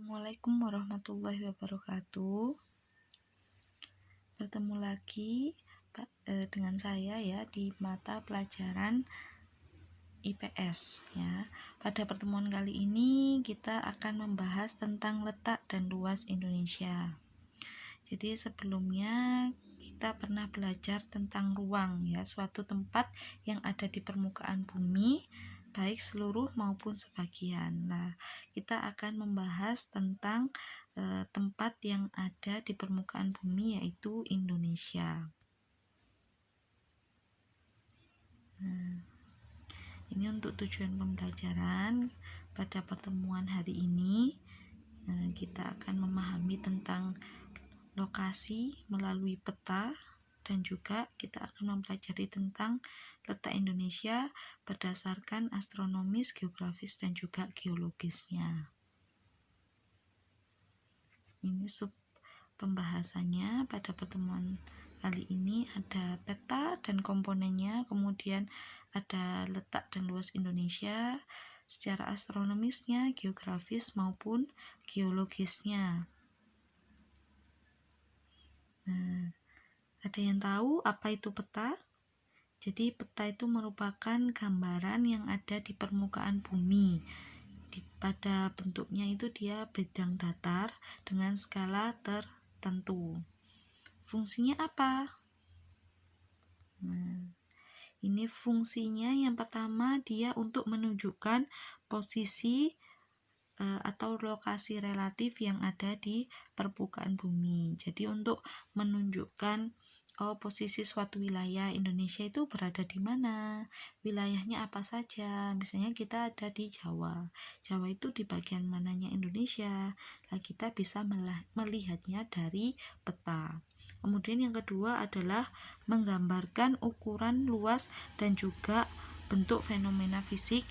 Assalamualaikum warahmatullahi wabarakatuh. Bertemu lagi dengan saya ya di mata pelajaran IPS ya. Pada pertemuan kali ini kita akan membahas tentang letak dan luas Indonesia. Jadi sebelumnya kita pernah belajar tentang ruang ya, suatu tempat yang ada di permukaan bumi, baik seluruh maupun sebagian. Nah, kita akan membahas tentang tempat yang ada di permukaan bumi, yaitu Indonesia. Nah, ini untuk tujuan pembelajaran pada pertemuan hari ini. Kita akan memahami tentang lokasi melalui peta, dan juga kita akan mempelajari tentang letak Indonesia berdasarkan astronomis, geografis, dan juga geologisnya. Ini sub pembahasannya pada pertemuan kali ini ada peta dan komponennya, kemudian ada letak dan luas Indonesia secara astronomisnya, geografis maupun geologisnya. Nah, ada yang tahu apa itu peta? Jadi peta itu merupakan gambaran yang ada di permukaan bumi. Pada bentuknya itu dia bidang datar dengan skala tertentu. Fungsinya apa? Nah, ini fungsinya yang pertama dia untuk menunjukkan posisi atau lokasi relatif yang ada di permukaan bumi. Jadi untuk menunjukkan posisi suatu wilayah Indonesia itu berada di mana, wilayahnya apa saja. Misalnya kita ada di Jawa. Jawa itu di bagian mananya Indonesia. Nah, kita bisa melihatnya dari peta. Kemudian yang kedua adalah menggambarkan ukuran, luas, dan juga bentuk fenomena fisik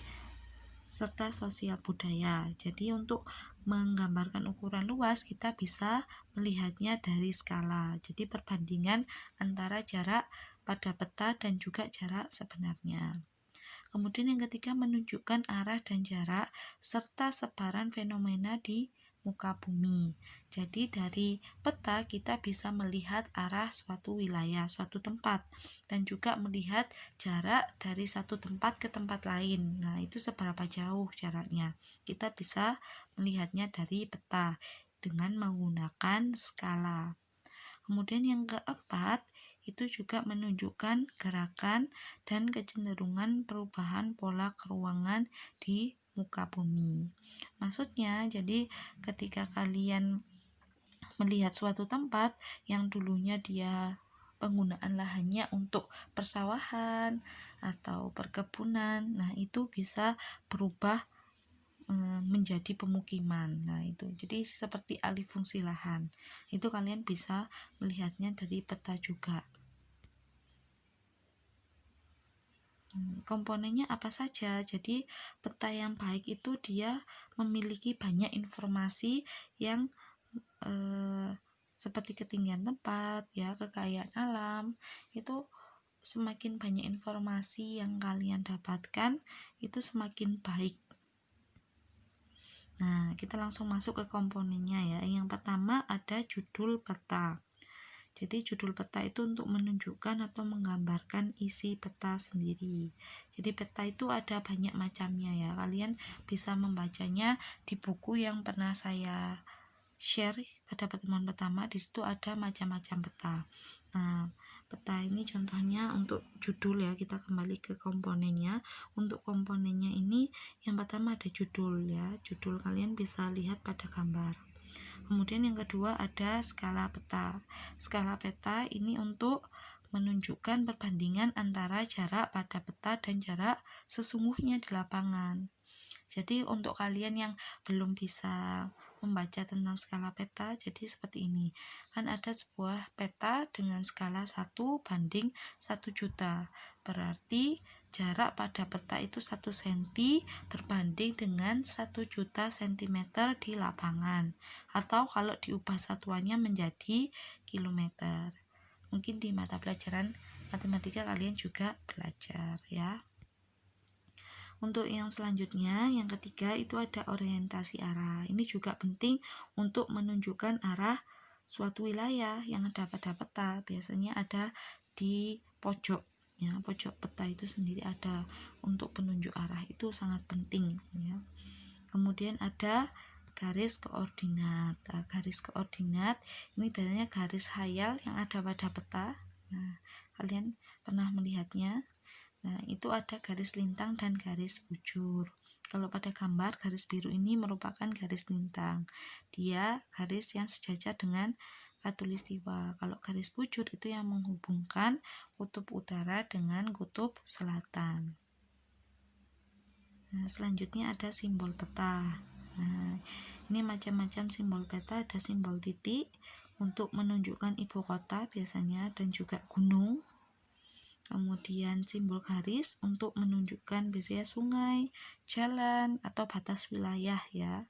serta sosial budaya. Jadi untuk menggambarkan ukuran luas kita bisa melihatnya dari skala. Jadi perbandingan antara jarak pada peta dan juga jarak sebenarnya. Kemudian yang ketiga menunjukkan arah dan jarak serta sebaran fenomena di muka bumi. Jadi dari peta kita bisa melihat arah suatu wilayah, suatu tempat, dan juga melihat jarak dari satu tempat ke tempat lain. Nah, itu seberapa jauh jaraknya. Kita bisa melihatnya dari peta dengan menggunakan skala. Kemudian yang keempat itu juga menunjukkan gerakan dan kecenderungan perubahan pola keruangan di muka bumi. Maksudnya, jadi ketika kalian melihat suatu tempat yang dulunya dia penggunaan lahannya untuk persawahan atau perkebunan, nah itu bisa berubah menjadi pemukiman. Nah itu jadi seperti alih fungsi lahan. Itu kalian bisa melihatnya dari peta juga. Komponennya apa saja? Jadi peta yang baik itu dia memiliki banyak informasi yang seperti ketinggian tempat ya, kekayaan alam. Itu semakin banyak informasi yang kalian dapatkan itu semakin baik. Nah, kita langsung masuk ke komponennya ya. Yang pertama ada judul peta. Jadi judul peta itu untuk menunjukkan atau menggambarkan isi peta sendiri. Jadi peta itu ada banyak macamnya ya. Kalian bisa membacanya di buku yang pernah saya share pada pertemuan pertama. Di situ ada macam-macam peta. Nah, peta ini contohnya untuk judul ya. Kita kembali ke komponennya. Untuk komponennya ini yang pertama ada judul ya. Judul kalian bisa lihat pada gambar. Kemudian yang kedua ada skala peta. Skala peta ini untuk menunjukkan perbandingan antara jarak pada peta dan jarak sesungguhnya di lapangan. Jadi untuk kalian yang belum bisa membaca tentang skala peta, jadi seperti ini. Kan ada sebuah peta dengan skala 1 banding 1 juta. Berarti jarak pada peta itu 1 cm berbanding dengan 1 juta cm di lapangan. Atau kalau diubah satuannya menjadi kilometer. Mungkin di mata pelajaran matematika kalian juga belajar ya. Untuk yang selanjutnya, yang ketiga itu ada orientasi arah. Ini juga penting untuk menunjukkan arah suatu wilayah yang ada pada peta. Biasanya ada di pojok, ya, pojok peta itu sendiri ada untuk penunjuk arah, itu sangat penting, ya. Kemudian ada garis koordinat. Nah, garis koordinat ini biasanya garis khayal yang ada pada peta. Nah, kalian pernah melihatnya. Nah, itu ada garis lintang dan garis bujur. Kalau pada gambar, garis biru ini merupakan garis lintang. Dia garis yang sejajar dengan khatulistiwa. Kalau garis bujur itu yang menghubungkan kutub utara dengan kutub selatan. Nah, selanjutnya ada simbol peta. Nah, ini macam-macam simbol peta, ada simbol titik untuk menunjukkan ibu kota biasanya dan juga gunung. Kemudian simbol garis untuk menunjukkan biasanya sungai, jalan, atau batas wilayah, ya.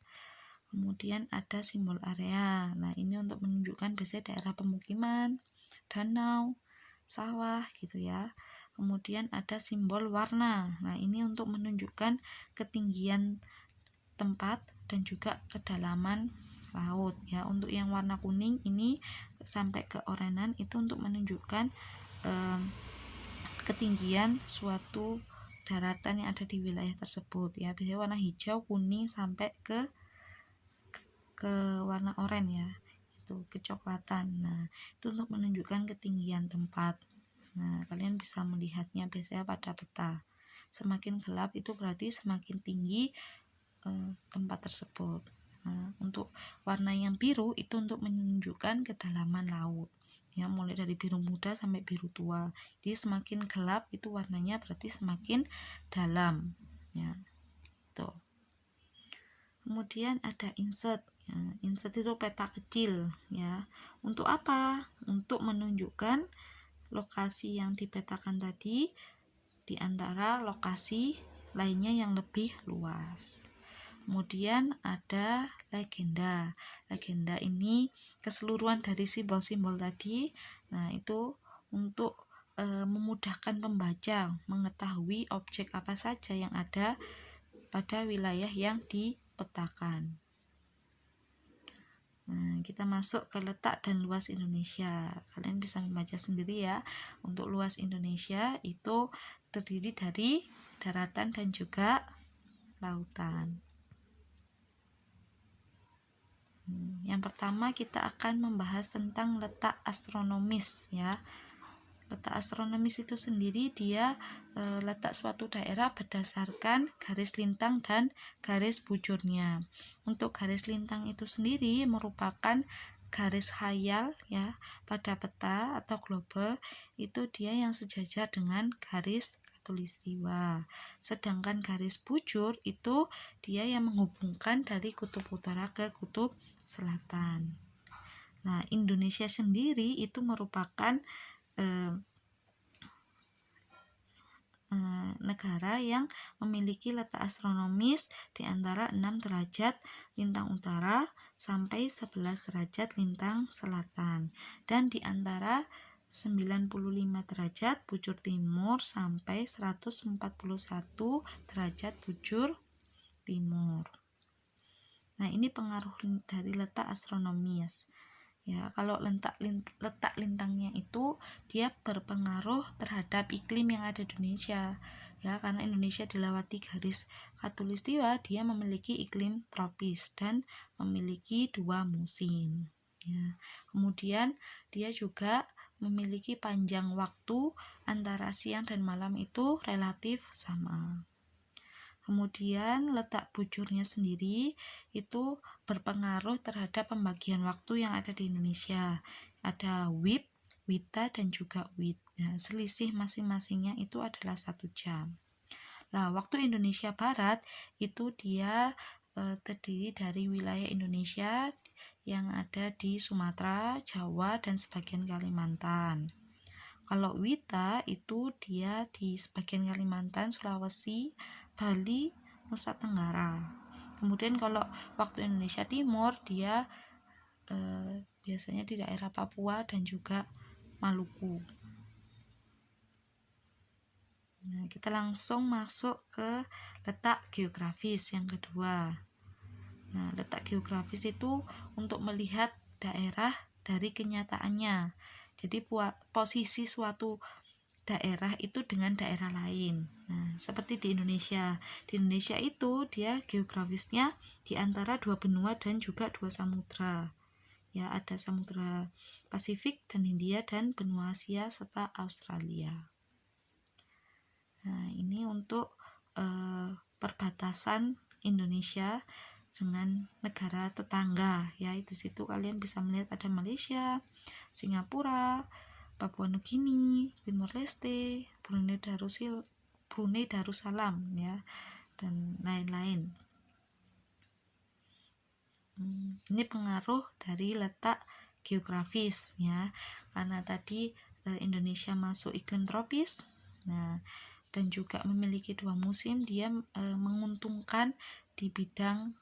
Kemudian ada simbol area. Nah, ini untuk menunjukkan biasanya daerah pemukiman, danau, sawah gitu ya. Kemudian ada simbol warna. Nah, ini untuk menunjukkan ketinggian tempat dan juga kedalaman laut, ya. Untuk yang warna kuning ini sampai ke orenan itu untuk menunjukkan ketinggian suatu daratan yang ada di wilayah tersebut, ya. Biasanya warna hijau, kuning sampai ke warna oranye, ya, itu kecoklatan. Nah, itu untuk menunjukkan ketinggian tempat. Nah, kalian bisa melihatnya biasanya pada peta. Semakin gelap itu berarti semakin tinggi tempat tersebut. Nah, untuk warna yang biru itu untuk menunjukkan kedalaman laut, ya, mulai dari biru muda sampai biru tua. Jadi semakin gelap itu warnanya berarti semakin dalam, ya. Tuh. Kemudian ada insert. Ya, insert itu peta kecil, ya. Untuk apa? Untuk menunjukkan lokasi yang dipetakan tadi di antara lokasi lainnya yang lebih luas. Kemudian ada legenda. Legenda ini keseluruhan dari simbol-simbol tadi. Nah, itu untuk memudahkan pembaca mengetahui objek apa saja yang ada pada wilayah yang dipetakan. Nah, kita masuk ke letak dan luas Indonesia. Kalian bisa membaca sendiri, ya. Untuk luas Indonesia itu terdiri dari daratan dan juga lautan. Yang pertama kita akan membahas tentang letak astronomis, ya. Letak astronomis itu sendiri dia letak suatu daerah berdasarkan garis lintang dan garis bujurnya. Untuk garis lintang itu sendiri merupakan garis khayal, ya, pada peta atau globe. Itu dia yang sejajar dengan garis khatulistiwa. Sedangkan garis bujur itu dia yang menghubungkan dari kutub utara ke kutub selatan. Nah, Indonesia sendiri itu merupakan negara yang memiliki letak astronomis di antara 6 derajat lintang utara sampai 11 derajat lintang selatan, dan di antara 95 derajat bujur timur sampai 141 derajat bujur timur. Nah, ini pengaruh dari letak astronomis, ya. Kalau letak lintangnya itu dia berpengaruh terhadap iklim yang ada di Indonesia, ya, karena Indonesia dilewati garis khatulistiwa, dia memiliki iklim tropis dan memiliki 2 musim, ya. Kemudian dia juga memiliki panjang waktu antara siang dan malam itu relatif sama. Kemudian letak bujurnya sendiri itu berpengaruh terhadap pembagian waktu yang ada di Indonesia. Ada WIB, WITA, dan juga WIT. Nah, selisih masing-masingnya itu adalah 1 jam. Nah, waktu Indonesia Barat itu dia terdiri dari wilayah Indonesia yang ada di Sumatera, Jawa, dan sebagian Kalimantan. Kalau WITA itu dia di sebagian Kalimantan, Sulawesi, Bali, Nusa Tenggara. Kemudian kalau waktu Indonesia Timur dia biasanya di daerah Papua dan juga Maluku. Nah, kita langsung masuk ke letak geografis yang kedua. Nah, letak geografis itu untuk melihat daerah dari kenyataannya. Jadi posisi suatu daerah itu dengan daerah lain. Nah, seperti di Indonesia. Di Indonesia itu dia geografisnya di antara dua benua dan juga dua samudra. Ya, ada Samudra Pasifik dan Hindia dan benua Asia serta Australia. Nah, ini untuk perbatasan Indonesia dengan negara tetangga. Ya, di situ kalian bisa melihat ada Malaysia, Singapura, Papua Nugini, Timor Leste, Brunei Darussalam, ya, dan lain-lain. Ini pengaruh dari letak geografis, ya, karena tadi Indonesia masuk iklim tropis. Nah, dan juga memiliki dua musim, dia menguntungkan di bidang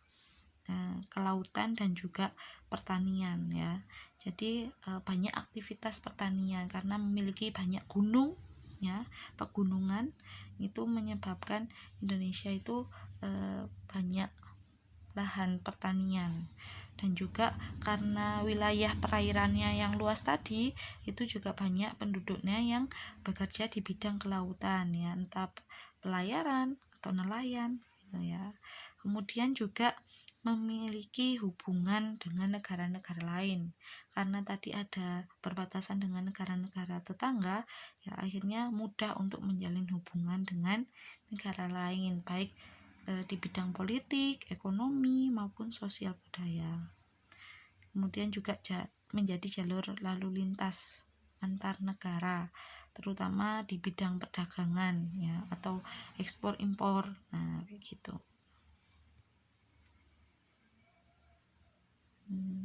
kelautan dan juga pertanian, ya. Jadi banyak aktivitas pertanian karena memiliki banyak gunung, ya, pegunungan itu menyebabkan Indonesia itu banyak lahan pertanian, dan juga karena wilayah perairannya yang luas tadi itu juga banyak penduduknya yang bekerja di bidang kelautan, ya, entah pelayaran atau nelayan, gitu ya. Kemudian juga memiliki hubungan dengan negara-negara lain karena tadi ada perbatasan dengan negara-negara tetangga, ya, akhirnya mudah untuk menjalin hubungan dengan negara lain, baik di bidang politik, ekonomi, maupun sosial budaya. Kemudian juga menjadi jalur lalu lintas antar negara, terutama di bidang perdagangan, ya, atau ekspor impor. Nah, kayak gitu.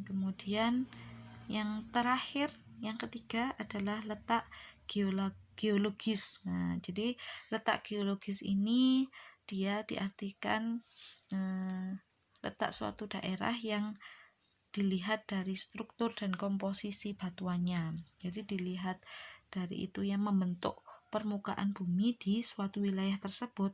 Kemudian yang terakhir, yang ketiga adalah letak geologis. Nah, jadi letak geologis ini dia diartikan letak suatu daerah yang dilihat dari struktur dan komposisi batuannya. Jadi dilihat dari itu yang membentuk permukaan bumi di suatu wilayah tersebut.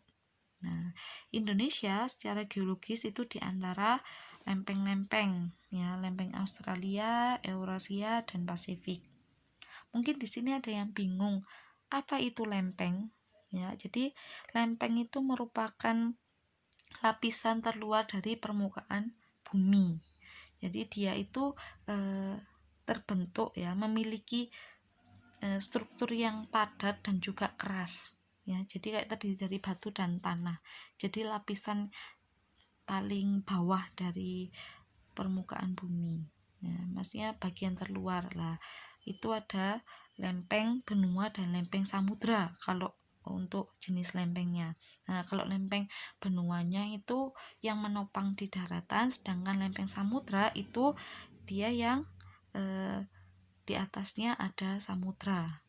Nah, Indonesia secara geologis itu diantara lempeng-lempeng, ya, lempeng Australia, Eurasia, dan Pasifik. Mungkin di sini ada yang bingung, apa itu lempeng? Ya, jadi lempeng itu merupakan lapisan terluar dari permukaan bumi. Jadi dia itu terbentuk, ya, memiliki struktur yang padat dan juga keras, ya. Jadi kayak terdiri dari batu dan tanah. Jadi lapisan paling bawah dari permukaan bumi, ya, maksudnya bagian terluar lah. Itu ada lempeng benua dan lempeng samudra kalau untuk jenis lempengnya. Nah, kalau lempeng benuanya itu yang menopang di daratan, sedangkan lempeng samudra itu dia yang di atasnya ada samudra.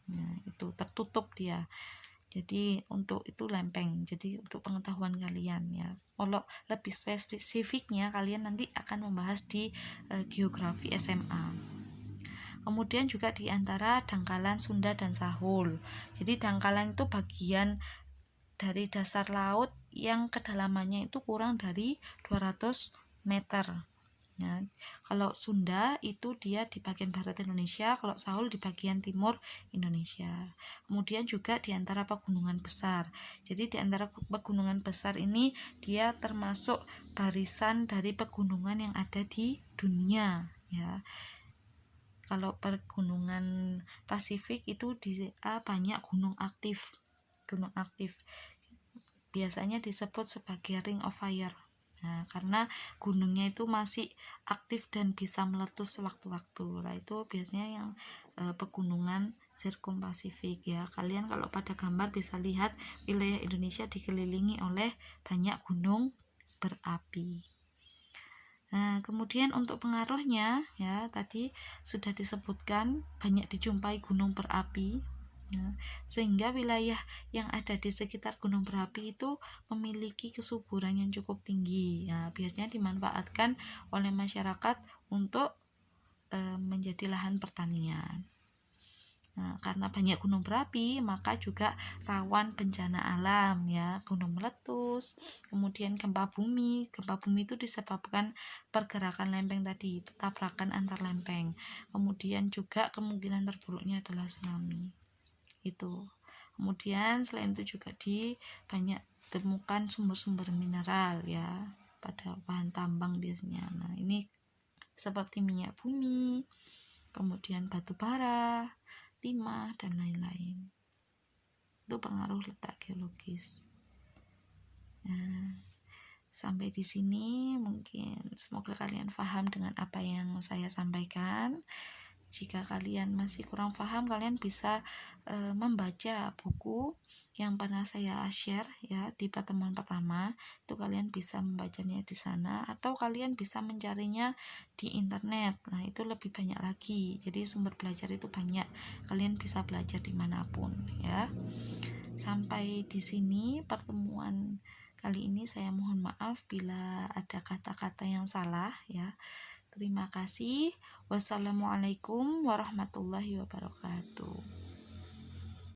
Nah, itu tertutup dia. Jadi untuk itu lempeng. Jadi untuk pengetahuan kalian, ya. Kalau lebih spesifiknya kalian nanti akan membahas di geografi SMA. Kemudian juga di antara dangkalan Sunda dan Sahul. Jadi dangkalan itu bagian dari dasar laut yang kedalamannya itu kurang dari 200 meter. Ya, kalau Sunda itu dia di bagian barat Indonesia, kalau Sahul di bagian timur Indonesia. Kemudian juga di antara pegunungan besar. Jadi di antara pegunungan besar ini dia termasuk barisan dari pegunungan yang ada di dunia, ya. Kalau pegunungan Pasifik itu banyak gunung aktif. Gunung aktif biasanya disebut sebagai Ring of Fire. Nah, karena gunungnya itu masih aktif dan bisa meletus sewaktu-waktu. Nah, itu biasanya yang pegunungan Sirkum Pasifik, ya. Kalian kalau pada gambar bisa lihat wilayah Indonesia dikelilingi oleh banyak gunung berapi. Nah, kemudian untuk pengaruhnya, ya, tadi sudah disebutkan banyak dijumpai gunung berapi, ya, sehingga wilayah yang ada di sekitar gunung berapi itu memiliki kesuburan yang cukup tinggi, ya, biasanya dimanfaatkan oleh masyarakat untuk menjadi lahan pertanian. Nah, karena banyak gunung berapi, maka juga rawan bencana alam ya, gunung meletus, kemudian gempa bumi. Gempa bumi itu disebabkan pergerakan lempeng tadi, tabrakan antar lempeng. Kemudian juga kemungkinan terburuknya adalah tsunami. Itu. Kemudian selain itu juga banyak temukan sumber-sumber mineral ya pada bahan tambang biasanya. Nah, ini seperti minyak bumi, kemudian batu bara, timah, dan lain-lain. Itu pengaruh letak geologis. Nah, sampai di sini mungkin semoga kalian paham dengan apa yang saya sampaikan. Jika kalian masih kurang paham, kalian bisa membaca buku yang pernah saya share ya di pertemuan pertama. Itu kalian bisa membacanya di sana, atau kalian bisa mencarinya di internet. Nah, itu lebih banyak lagi. Jadi sumber belajar itu banyak. Kalian bisa belajar dimanapun ya. Sampai di sini pertemuan kali ini, saya mohon maaf bila ada kata-kata yang salah ya. Terima kasih. Wassalamualaikum warahmatullahi wabarakatuh.